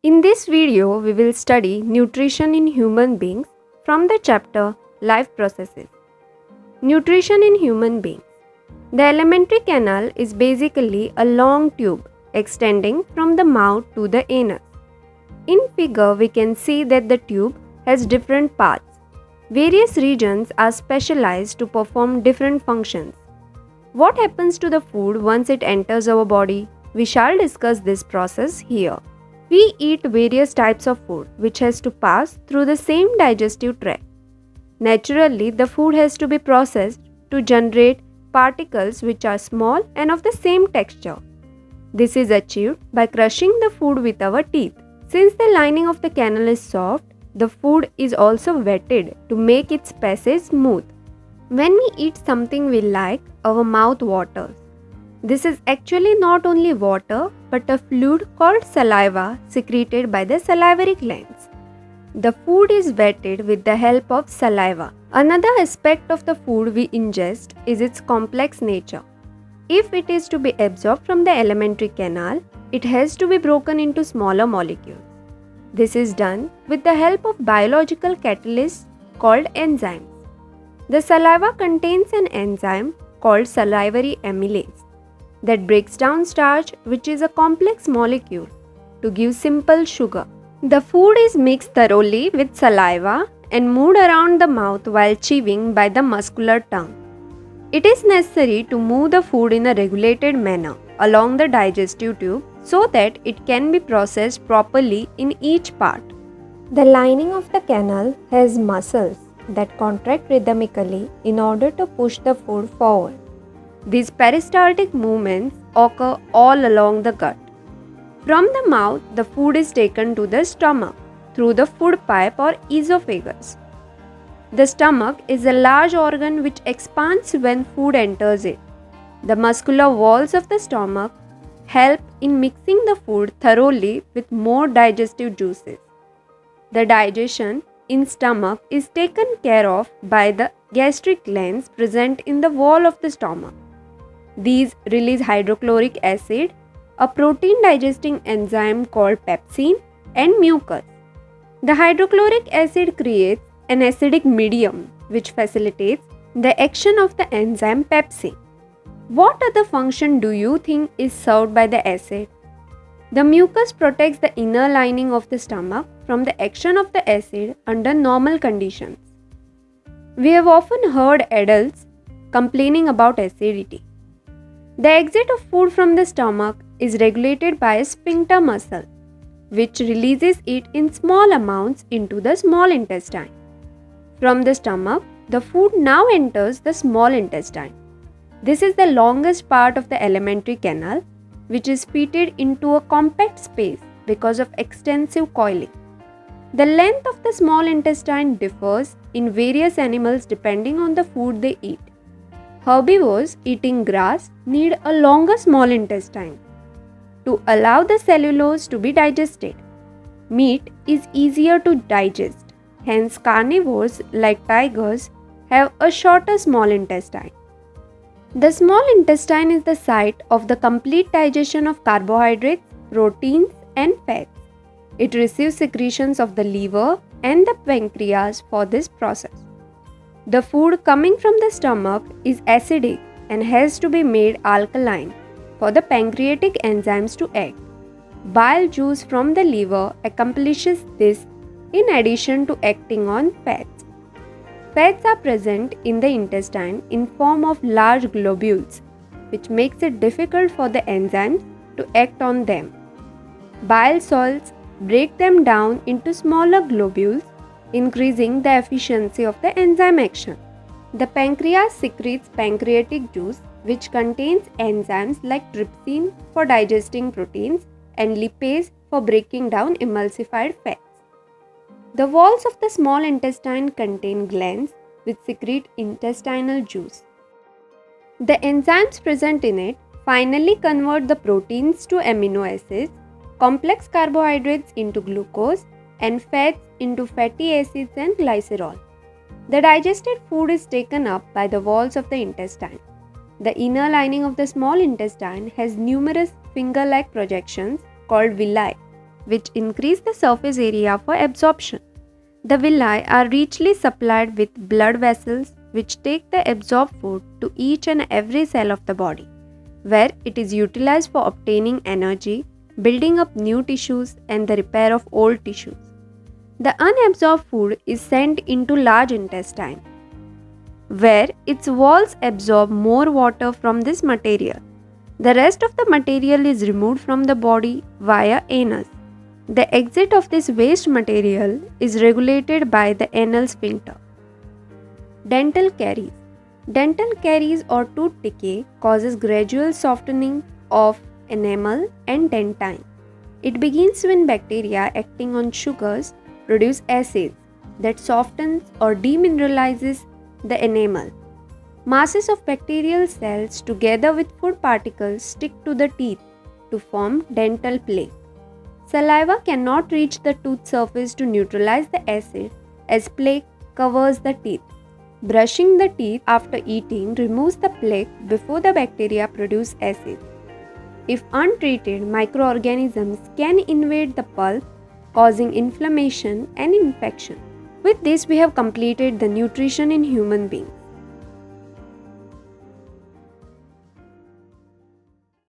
In this video, we will study nutrition in human beings from the chapter Life Processes. Nutrition in human beings. The alimentary canal is basically a long tube extending from the mouth to the anus. In figure, we can see that the tube has different parts. Various regions are specialized to perform different functions. What happens to the food once it enters our body? We shall discuss this process here. We eat various types of food which has to pass through the same digestive tract. Naturally, the food has to be processed to generate particles which are small and of the same texture. This is achieved by crushing the food with our teeth. Since the lining of the canal is soft, the food is also wetted to make its passage smooth. When we eat something we like, our mouth waters. This is actually not only water but a fluid called saliva secreted by the salivary glands. The food is wetted with the help of saliva. Another aspect of the food we ingest is its complex nature. If it is to be absorbed from the alimentary canal, it has to be broken into smaller molecules. This is done with the help of biological catalysts called enzymes. The saliva contains an enzyme called salivary amylase that breaks down starch, which is a complex molecule, to give simple sugar. The food is mixed thoroughly with saliva and moved around the mouth while chewing by the muscular tongue. It is necessary to move the food in a regulated manner along the digestive tube so that it can be processed properly in each part. The lining of the canal has muscles that contract rhythmically in order to push the food forward. These peristaltic movements occur all along the gut. From the mouth, the food is taken to the stomach through the food pipe or esophagus. The stomach is a large organ which expands when food enters it. The muscular walls of the stomach help in mixing the food thoroughly with more digestive juices. The digestion in stomach is taken care of by the gastric glands present in the wall of the stomach. These release hydrochloric acid, a protein digesting enzyme called pepsin, and mucus. The hydrochloric acid creates an acidic medium which facilitates the action of the enzyme pepsin. What other function do you think is served by the acid? The mucus protects the inner lining of the stomach from the action of the acid under normal conditions. We have often heard adults complaining about acidity. The exit of food from the stomach is regulated by a sphincter muscle, which releases it in small amounts into the small intestine. From the stomach, the food now enters the small intestine. This is the longest part of the alimentary canal, which is fitted into a compact space because of extensive coiling. The length of the small intestine differs in various animals depending on the food they eat. Herbivores eating grass need a longer small intestine to allow the cellulose to be digested. Meat is easier to digest, hence carnivores like tigers have a shorter small intestine. The small intestine is the site of the complete digestion of carbohydrates, proteins, and fats. It receives secretions of the liver and the pancreas for this process. The food coming from the stomach is acidic and has to be made alkaline for the pancreatic enzymes to act. Bile juice from the liver accomplishes this in addition to acting on fats. Fats are present in the intestine in form of large globules, which makes it difficult for the enzymes to act on them. Bile salts break them down into smaller globules, increasing the efficiency of the enzyme action. The pancreas secretes pancreatic juice, which contains enzymes like trypsin for digesting proteins and lipase for breaking down emulsified fats. The walls of the small intestine contain glands which secrete intestinal juice. The enzymes present in it finally convert the proteins to amino acids, complex carbohydrates into glucose, and fats into fatty acids and glycerol. The digested food is taken up by the walls of the intestine. The inner lining of the small intestine has numerous finger-like projections called villi. which increase the surface area for absorption. The villi are richly supplied with blood vessels which take the absorbed food to each and every cell of the body, where it is utilized for obtaining energy, building up new tissues, and the repair of old tissues. The unabsorbed food is sent into large intestine, where its walls absorb more water from this material. The rest of the material is removed from the body via anus. The exit of this waste material is regulated by the anal sphincter. Dental caries. Dental caries or tooth decay causes gradual softening of enamel and dentine. It begins when bacteria acting on sugars produce acids that softens or demineralizes the enamel. Masses of bacterial cells together with food particles stick to the teeth to form dental plaque. Saliva cannot reach the tooth surface to neutralize the acid as plaque covers the teeth. Brushing the teeth after eating removes the plaque before the bacteria produce acid. If untreated, microorganisms can invade the pulp, causing inflammation and infection. With this, we have completed the nutrition in human beings.